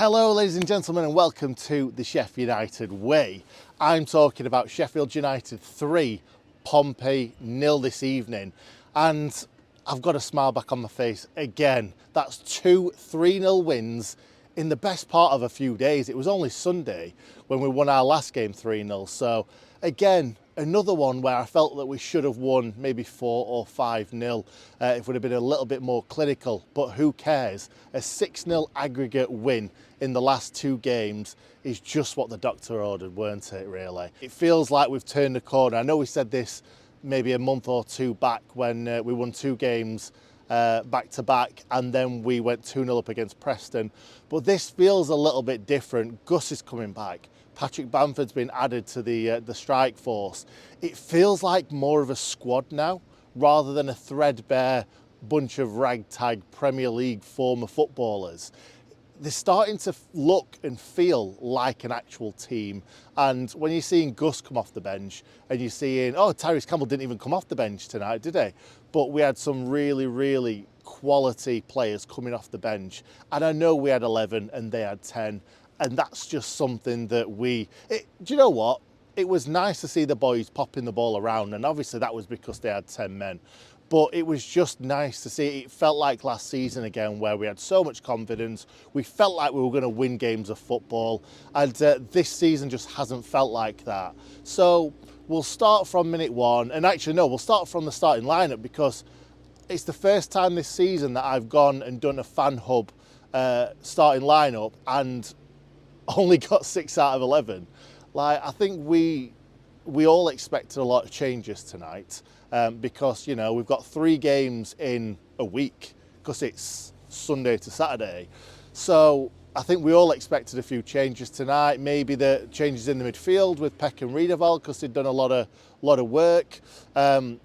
Hello ladies and gentlemen and welcome to the Sheffield United way. I'm talking about Sheffield United 3, Pompey 0 this evening, and I've got a smile back on my face again. That's two 3-0 wins in the best part of a few days. It was only Sunday when we won our last game 3-0, so again another one where I felt that we should have won maybe 4 or 5-0 if we'd have been a little bit more clinical, but who cares? A 6-0 aggregate win in the last two games is just what the doctor ordered, weren't it, really? It feels like we've turned the corner. I know we said this maybe a month or two back when we won two games back to back and then we went 2-0 up against Preston, but this feels a little bit different. Gus is coming back. Patrick Bamford's been added to the strike force. It feels like more of a squad now rather than a threadbare bunch of ragtag Premier League former footballers. They're starting to look and feel like an actual team. And when you're seeing Gus come off the bench and you're seeing, oh, Tyrese Campbell didn't even come off the bench tonight, did he? But we had some really quality players coming off the bench. And I know we had 11 and they had 10. And that's just something that do you know what? It was nice to see the boys popping the ball around, and obviously that was because they had 10 men. But it was just nice to see. It felt like last season again, where we had so much confidence. We felt like we were going to win games of football, and this season just hasn't felt like that. So we'll start from minute one, and actually no, we'll start from the starting lineup because it's the first time this season that I've gone and done a fan hub starting lineup and only got 6 out of 11. Like, I think we all expected a lot of changes tonight because, you know, we've got 3 games in a week because it's Sunday to Saturday. So I think we all expected a few changes tonight. Maybe the changes in the midfield with Peck and Riedewald because they'd done a lot of work.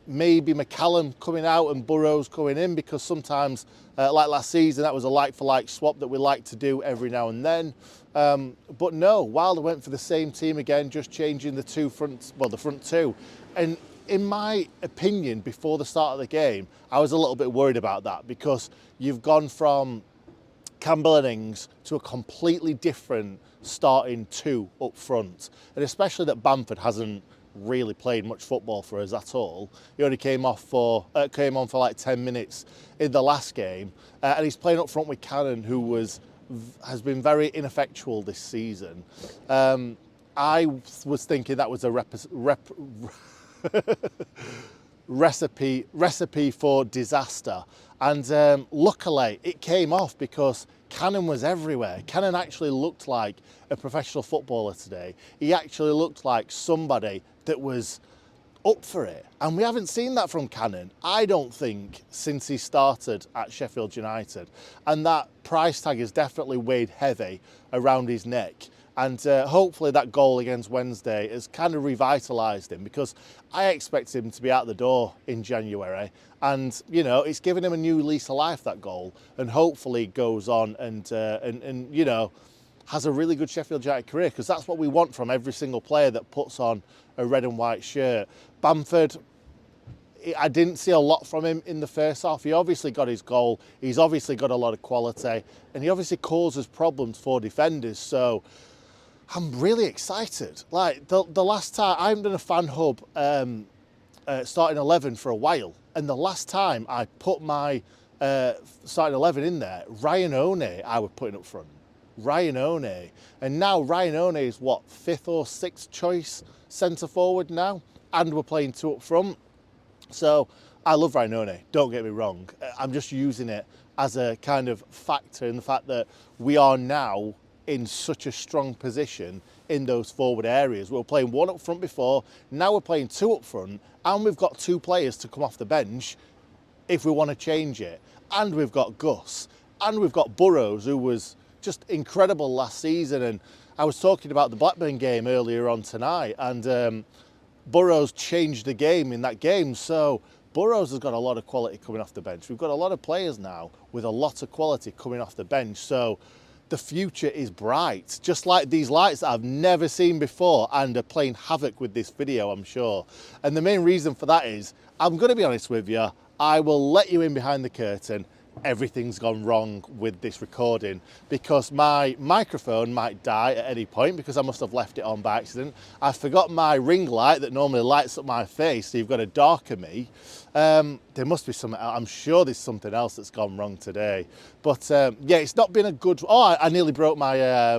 Maybe McCallum coming out and Burrows coming in because sometimes, like last season, that was a like-for-like swap that we like to do every now and then. But no, Wilder went for the same team again, just changing the front two. And in my opinion, before the start of the game, I was a little bit worried about that because you've gone from Campbell and Ings to a completely different starting two up front. And especially that Bamford hasn't really played much football for us at all. He only came on for like 10 minutes in the last game. And he's playing up front with Cannon, who has been very ineffectual this season. I was thinking that was a recipe for disaster, and luckily it came off because Cannon was everywhere. Cannon actually looked like a professional footballer today. He actually looked like somebody that was up for it, and we haven't seen that from Cannon, I don't think, since he started at Sheffield United, and that price tag has definitely weighed heavy around his neck. And hopefully that goal against Wednesday has kind of revitalised him because I expect him to be out the door in January. And, you know, it's given him a new lease of life, that goal. And hopefully goes on and you know, has a really good Sheffield United career because that's what we want from every single player that puts on a red and white shirt. Bamford, I didn't see a lot from him in the first half. He obviously got his goal. He's obviously got a lot of quality. And he obviously causes problems for defenders. So I'm really excited. Like the last time, I haven't done a fan hub starting 11 for a while, and the last time I put my starting 11 in there, Ryan One I was putting up front. Ryan One, and now Ryan One is what, 5th or 6th choice centre forward now, and we're playing 2 up front. So I love Ryan One, don't get me wrong. I'm just using it as a kind of factor in the fact that we are now in such a strong position in those forward areas. We were playing 1 up front before, now we're playing 2 up front, and we've got 2 players to come off the bench if we want to change it. And we've got Gus, and we've got Burrows, who was just incredible last season. And I was talking about the Blackburn game earlier on tonight, and Burrows changed the game in that game. So Burrows has got a lot of quality coming off the bench. We've got a lot of players now with a lot of quality coming off the bench. So the future is bright, just like these lights that I've never seen before and are playing havoc with this video, I'm sure. And the main reason for that is, I'm going to be honest with you, I will let you in behind the curtain. everything's gone wrong with this recording, because my microphone might die at any point because I must have left it on by accident. I forgot my ring light that normally lights up my face, so you've got a darker me. There must be something, I'm sure there's something else that's gone wrong today. But yeah, it's not been a good, I nearly broke my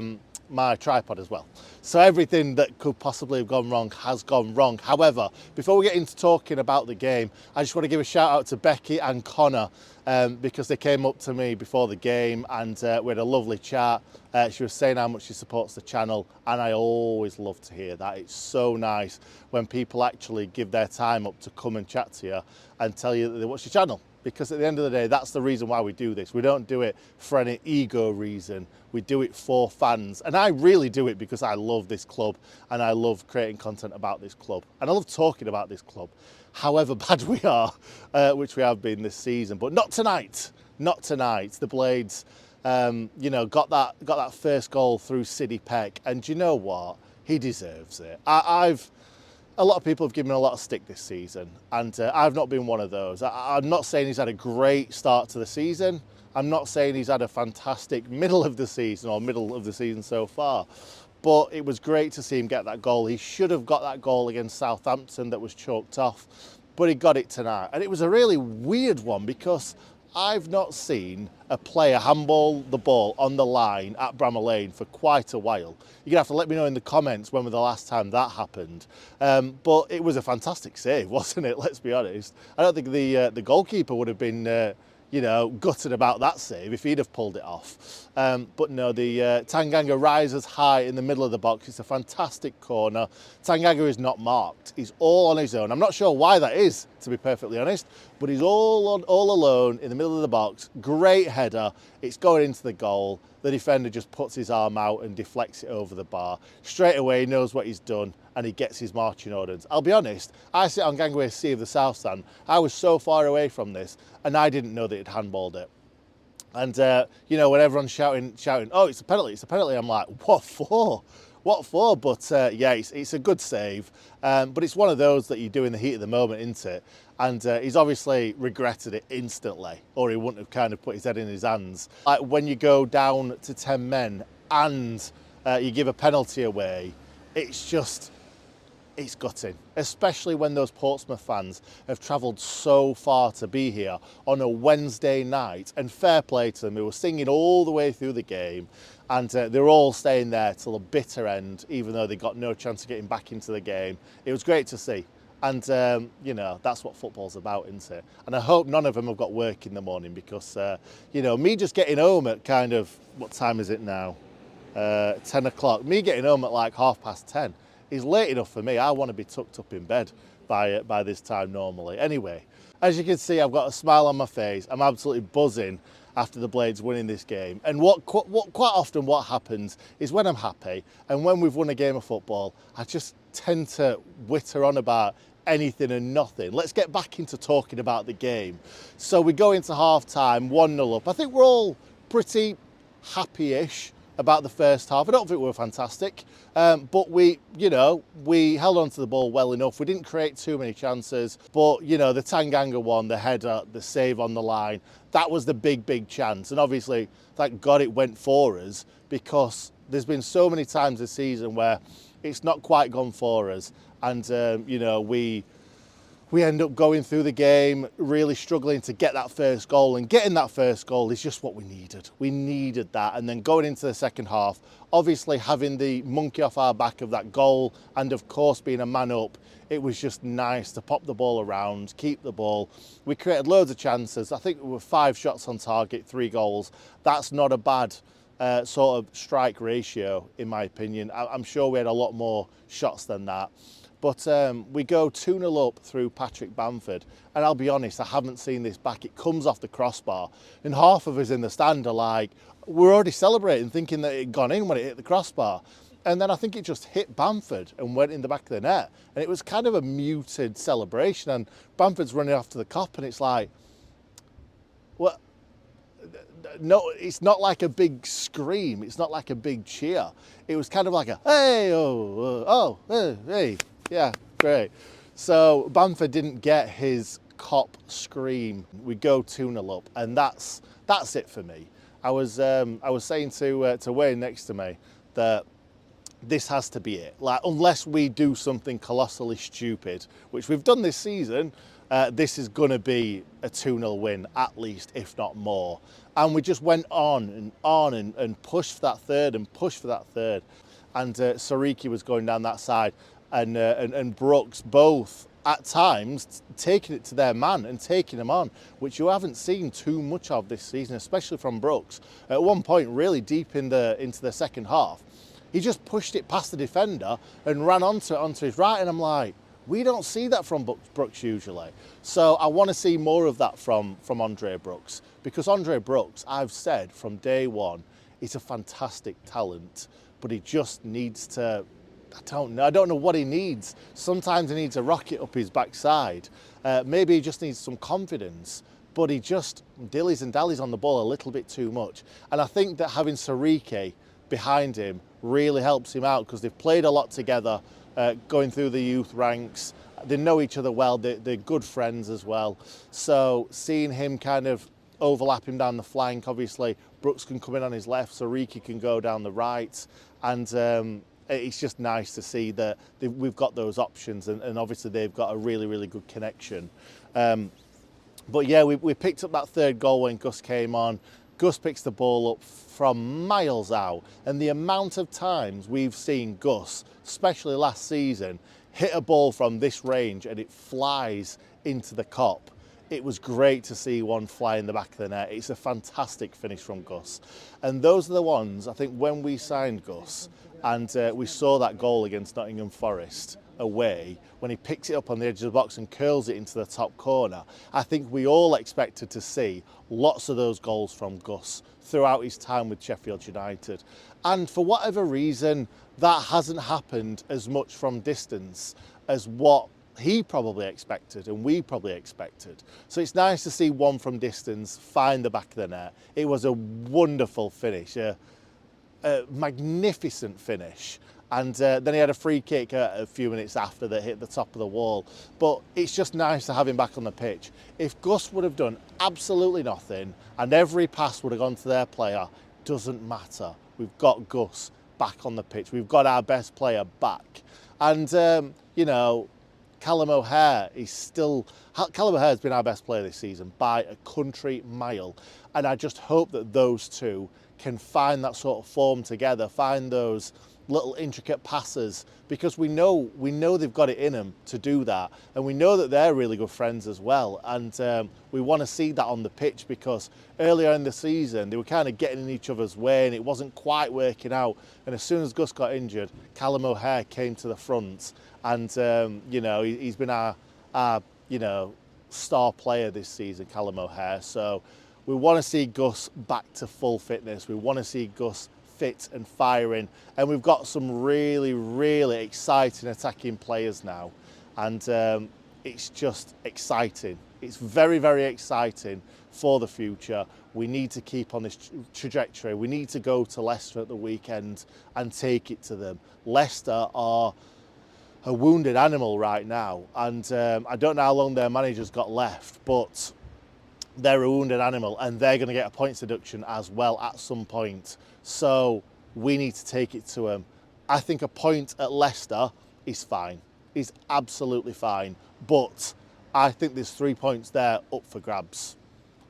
my tripod as well. So everything that could possibly have gone wrong has gone wrong. However, before we get into talking about the game, I just want to give a shout out to Becky and Connor, because they came up to me before the game and we had a lovely chat. She was saying how much she supports the channel, and I always love to hear that. It's so nice when people actually give their time up to come and chat to you and tell you that they watch your channel. Because at the end of the day, that's the reason why we do this. We don't do it for any ego reason. We do it for fans. And I really do it because I love this club and I love creating content about this club. And I love talking about this club, however bad we are, which we have been this season. But not tonight, not tonight. The Blades, you know, got that first goal through Sidney Peck. And you know what? He deserves it. A lot of people have given him a lot of stick this season, and I've not been one of those. I'm not saying he's had a great start to the season. I'm not saying he's had a fantastic middle of the season or middle of the season so far, but it was great to see him get that goal. He should have got that goal against Southampton that was chalked off, but he got it tonight. And it was a really weird one because I've not seen a player handball the ball on the line at Bramall Lane for quite a while. You're gonna have to let me know in the comments when was the last time that happened. But it was a fantastic save, wasn't it? Let's be honest. I don't think the goalkeeper would have been you know, gutted about that save if he'd have pulled it off. But no, the Tanganga rises high in the middle of the box. It's a fantastic corner. Tanganga is not marked. He's all on his own. I'm not sure why that is, to be perfectly honest, but he's all alone in the middle of the box. Great header. It's going into the goal. The defender just puts his arm out and deflects it over the bar. Straight away, he knows what he's done and he gets his marching orders. I'll be honest, I sit on Gangway Sea of the South Stand. I was so far away from this and I didn't know that he'd handballed it. And, you know, when everyone's shouting, oh, it's a penalty, I'm like, what for? What for? But yeah, it's a good save. But it's one of those that you do in the heat of the moment, isn't it? And he's obviously regretted it instantly, or he wouldn't have kind of put his head in his hands. Like when you go down to 10 men and you give a penalty away, it's gutting, especially when those Portsmouth fans have travelled so far to be here on a Wednesday night, and fair play to them, who were singing all the way through the game, and they're all staying there till the bitter end, even though they got no chance of getting back into the game. It was great to see. And, you know, that's what football's about, isn't it? And I hope none of them have got work in the morning because, you know, me just getting home at kind of, what time is it now? 10 o'clock. Me getting home at like 10:30 is late enough for me. I want to be tucked up in bed by this time normally. Anyway, as you can see, I've got a smile on my face. I'm absolutely buzzing after the Blades winning this game. And what quite often what happens is when I'm happy and when we've won a game of football, I just tend to witter on about anything and nothing. Let's get back into talking about the game. So we go into half time, 1-0 up. I think we're all pretty happy-ish about the first half. I don't think we were fantastic, but we held on to the ball well enough. We didn't create too many chances, but you know, the Tanganga one, the header, the save on the line, that was the big chance. And obviously, thank God it went for us, because there's been so many times this season where it's not quite gone for us, and you know, we end up going through the game really struggling to get that first goal, and getting that first goal is just what we needed. We needed that. And then going into the second half, obviously having the monkey off our back of that goal, and of course being a man up, it was just nice to pop the ball around, keep the ball. We created loads of chances. I think we were 5 shots on target, 3 goals. That's not a bad sort of strike ratio, in my opinion. I'm sure we had a lot more shots than that. But we go 2-0 up through Patrick Bamford. And I'll be honest, I haven't seen this back. It comes off the crossbar. And half of us in the stand are like, we're already celebrating, thinking that it had gone in when it hit the crossbar. And then I think it just hit Bamford and went in the back of the net. And it was kind of a muted celebration. And Bamford's running after the cop, and it's like, what? No, it's not like a big scream. It's not like a big cheer. It was kind of like a, hey, hey, yeah, great. So Bamford didn't get his Kop scream. We go 2-0 up, and that's it for me. I was saying to Wayne next to me that this has to be it. Like, unless we do something colossally stupid, which we've done this season, this is going to be a 2-0 win at least, if not more. And we just went on and pushed for that third and pushed for that third. And Sariki was going down that side, and Brooks both at times taking it to their man and taking them on, which you haven't seen too much of this season, especially from Brooks. At one point, really deep into the second half, he just pushed it past the defender and ran onto his right, and I'm like, we don't see that from Brooks usually. So I want to see more of that from Andre Brooks, because Andre Brooks, I've said from day one, is a fantastic talent, but he just needs to, I don't know what he needs. Sometimes he needs a rocket up his backside. Maybe he just needs some confidence, but he just dillies and dallies on the ball a little bit too much. And I think that having Sariki behind him really helps him out, because they've played a lot together, going through the youth ranks. They know each other well, they're good friends as well. So seeing him kind of overlap him down the flank, obviously Brooks can come in on his left, Sariki can go down the right, and it's just nice to see that we've got those options, and obviously they've got a really, really good connection. But yeah, we picked up that third goal when Gus came on. Gus picks the ball up from miles out, and the amount of times we've seen Gus, especially last season, hit a ball from this range and it flies into the Kop. It was great to see one fly in the back of the net. It's a fantastic finish from Gus. And those are the ones, I think, when we signed Gus and we saw that goal against Nottingham Forest away, when he picks it up on the edge of the box and curls it into the top corner, I think we all expected to see lots of those goals from Gus throughout his time with Sheffield United. And for whatever reason, that hasn't happened as much from distance as what he probably expected and we probably expected. So it's nice to see one from distance find the back of the net. It was a wonderful finish, a magnificent finish. And then he had a free kick a few minutes after that hit the top of the wall. But it's just nice to have him back on the pitch. If Gus would have done absolutely nothing and every pass would have gone to their player, doesn't matter. We've got Gus back on the pitch. We've got our best player back. And, you know, Callum O'Hare has been our best player this season by a country mile. And I just hope that those two can find that sort of form together, find those little intricate passes, because we know they've got it in them to do that, and we know that they're really good friends as well, and we want to see that on the pitch, because earlier in the season they were kind of getting in each other's way and it wasn't quite working out, and as soon as Gus got injured, Callum O'Hare came to the front, and you know, he's been our you know, star player this season, Callum O'Hare. So we want to see Gus back to full fitness. We want to see Gus fit and firing, and we've got some really, really exciting attacking players now, and it's just exciting. It's very, very exciting for the future. We need to keep on this trajectory. We need to go to Leicester at the weekend and take it to them. Leicester are a wounded animal right now, and I don't know how long their manager's got left, but they're a wounded animal, and they're going to get a points deduction as well at some point. So we need to take it to them. I think a point at Leicester is fine, is absolutely fine. But I think there's 3 points there up for grabs.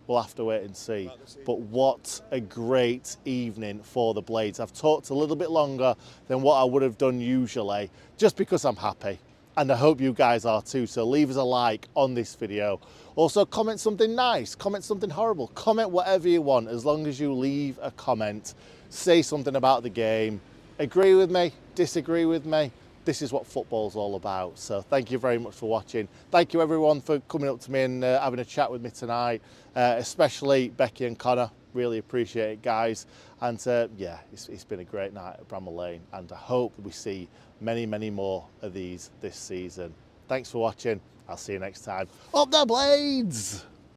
We'll have to wait and see. But what a great evening for the Blades. I've talked a little bit longer than what I would have done usually, just because I'm happy. And I hope you guys are too. So leave us a like on this video. Also, comment something nice, comment something horrible, comment whatever you want, as long as you leave a comment. Say something about the game. Agree with me, disagree with me. This is what football's all about. So thank you very much for watching. Thank you everyone for coming up to me and having a chat with me tonight, especially Becky and Connor. Really appreciate it, guys. And yeah, it's been a great night at Bramall Lane, and I hope we see many, many more of these this season. Thanks for watching. I'll see you next time. Up the Blades!